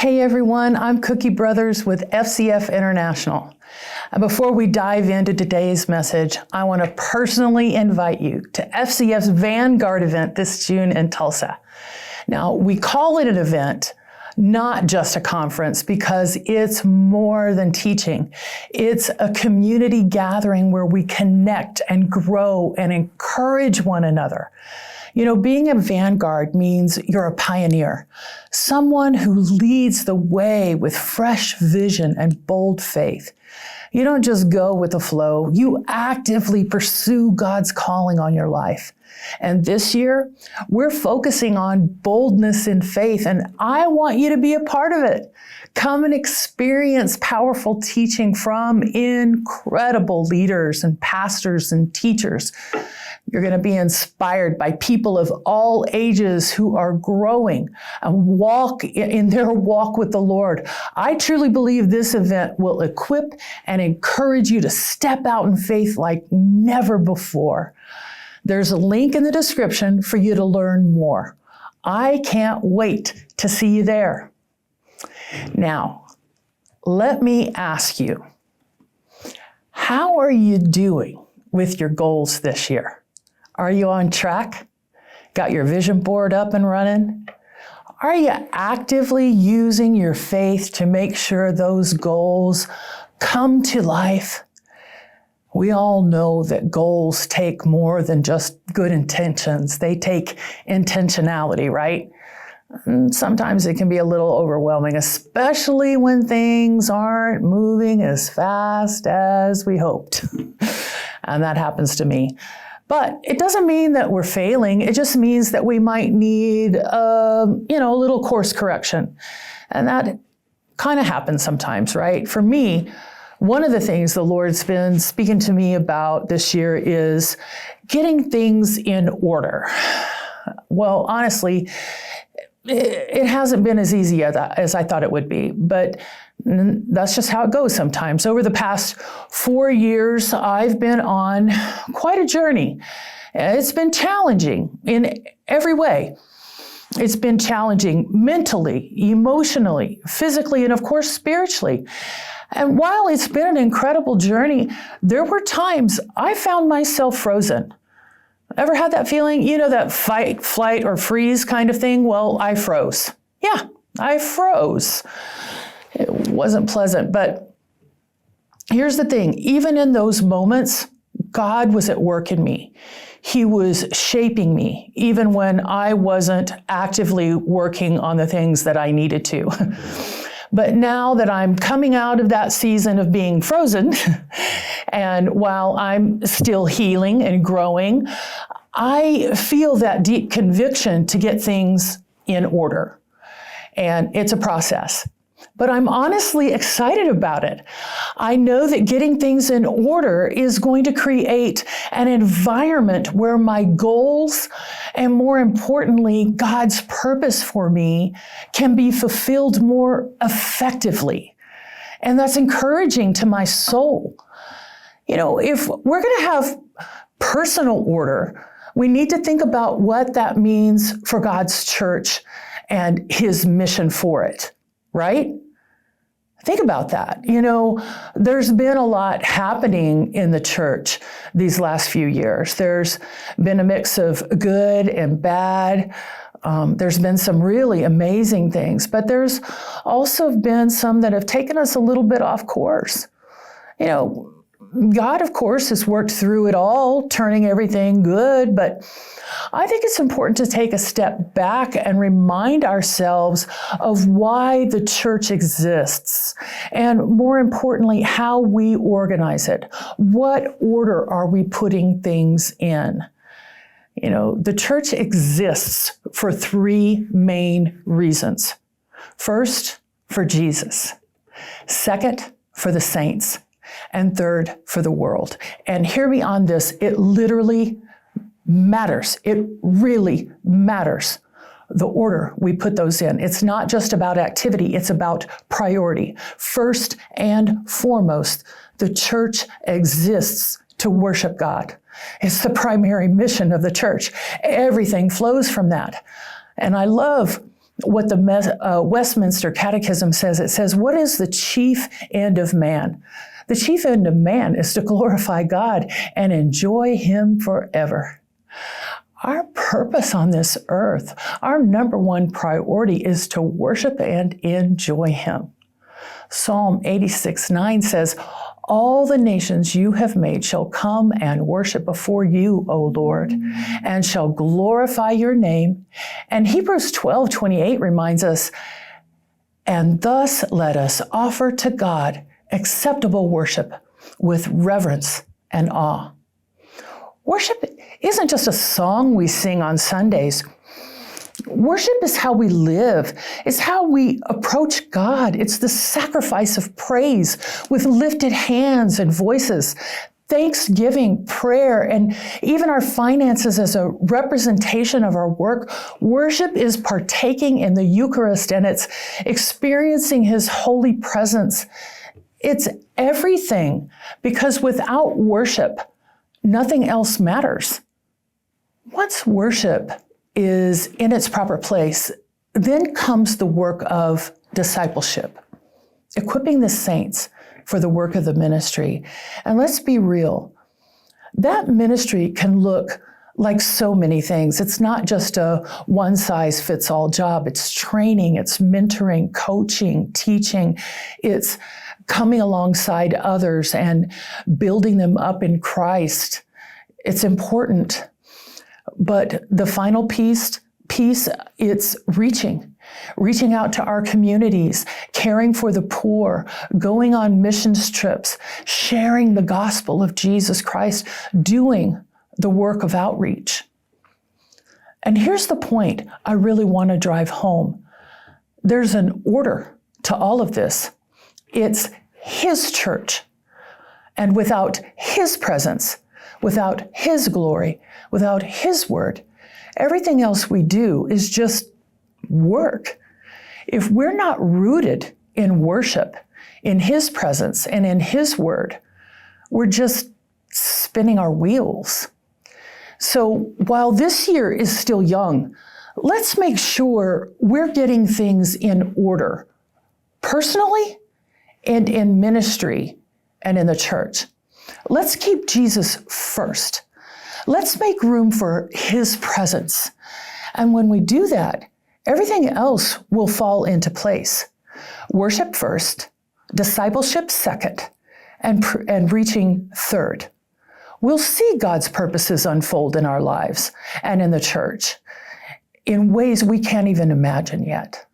Hey everyone, I'm Cookie Brothers with FCF International. And before we dive into today's message, I want to personally invite you to FCF's Vanguard event this June in Tulsa. Now, we call it an event, not just a conference, because it's more than teaching. It's a community gathering where we connect and grow and encourage one another. You know, being a vanguard means you're a pioneer, someone who leads the way with fresh vision and bold faith. You don't just go with the flow, you actively pursue God's calling on your life. And this year, we're focusing on boldness in faith, and I want you to be a part of it. Come and experience powerful teaching from incredible leaders and pastors and teachers. You're going to be inspired by people of all ages who are growing and walk in their walk with the Lord. I truly believe this event will equip and encourage you to step out in faith like never before. There's a link in the description for you to learn more. I can't wait to see you there. Now, let me ask you, how are you doing with your goals this year? Are you on track? Got your vision board up and running? Are you actively using your faith to make sure those goals come to life? We all know that goals take more than just good intentions. They take intentionality, right? And sometimes it can be a little overwhelming, especially when things aren't moving as fast as we hoped. And that happens to me. But it doesn't mean that we're failing. It just means that we might need, a little course correction. And that kind of happens sometimes, right? For me, one of the things the Lord's been speaking to me about this year is getting things in order. Well, honestly, it hasn't been as easy as I thought it would be, but that's just how it goes sometimes. Over the past 4 years, I've been on quite a journey. It's been challenging in every way. It's been challenging mentally, emotionally, physically, and of course, spiritually. And while it's been an incredible journey, there were times I found myself frozen. Ever had that feeling? You know, that fight, flight, or freeze kind of thing? Well, I froze. Yeah, I froze. It wasn't pleasant, but here's the thing. Even in those moments, God was at work in me. He was shaping me, even when I wasn't actively working on the things that I needed to. But now that I'm coming out of that season of being frozen, and while I'm still healing and growing, I feel that deep conviction to get things in order. And it's a process. But I'm honestly excited about it. I know that getting things in order is going to create an environment where my goals, and more importantly, God's purpose for me, can be fulfilled more effectively. And that's encouraging to my soul. You know, if we're going to have personal order, we need to think about what that means for God's church and His mission for it, right? Think about that. You know, there's been a lot happening in the church these last few years. There's been a mix of good and bad. There's been some really amazing things, but there's also been some that have taken us a little bit off course. You know, God, of course, has worked through it all, turning everything good, but I think it's important to take a step back and remind ourselves of why the church exists, and more importantly, how we organize it. What order are we putting things in? You know, the church exists for 3 main reasons. First, for Jesus. Second, for the saints. And third, for the world. And hear me on this, it literally matters. It really matters the order we put those in. It's not just about activity, it's about priority. First and foremost, the church exists to worship God. It's the primary mission of the church. Everything flows from that. And I love what the Westminster Catechism says. It says, what is the chief end of man? The chief end of man is to glorify God and enjoy Him forever. Our purpose on this earth, our number one priority is to worship and enjoy Him. Psalm 86:9 says, all the nations you have made shall come and worship before you, O Lord, and shall glorify your name. And Hebrews 12:28 reminds us, and thus let us offer to God acceptable worship with reverence and awe. Worship isn't just a song we sing on Sundays. Worship is how we live. It's how we approach God. It's the sacrifice of praise with lifted hands and voices, thanksgiving, prayer, and even our finances as a representation of our work. Worship is partaking in the Eucharist, and it's experiencing His holy presence. It's everything, because without worship, nothing else matters. Once worship is in its proper place, then comes the work of discipleship, equipping the saints for the work of the ministry. And let's be real, that ministry can look like so many things. It's not just a one-size-fits-all job. It's training, it's mentoring, coaching, teaching. It's coming alongside others and building them up in Christ. It's important. But the final piece, it's reaching out to our communities, caring for the poor, going on missions trips, sharing the gospel of Jesus Christ, doing the work of outreach. And here's the point I really want to drive home. There's an order to all of this. It's His church. And without His presence, without His glory, without His word, everything else we do is just work. If we're not rooted in worship, in His presence, and in His word, we're just spinning our wheels. So while this year is still young, let's make sure we're getting things in order, personally and in ministry and in the church. Let's keep Jesus first. Let's make room for His presence. And when we do that, everything else will fall into place. Worship first, discipleship second, and reaching third. We'll see God's purposes unfold in our lives and in the church in ways we can't even imagine yet.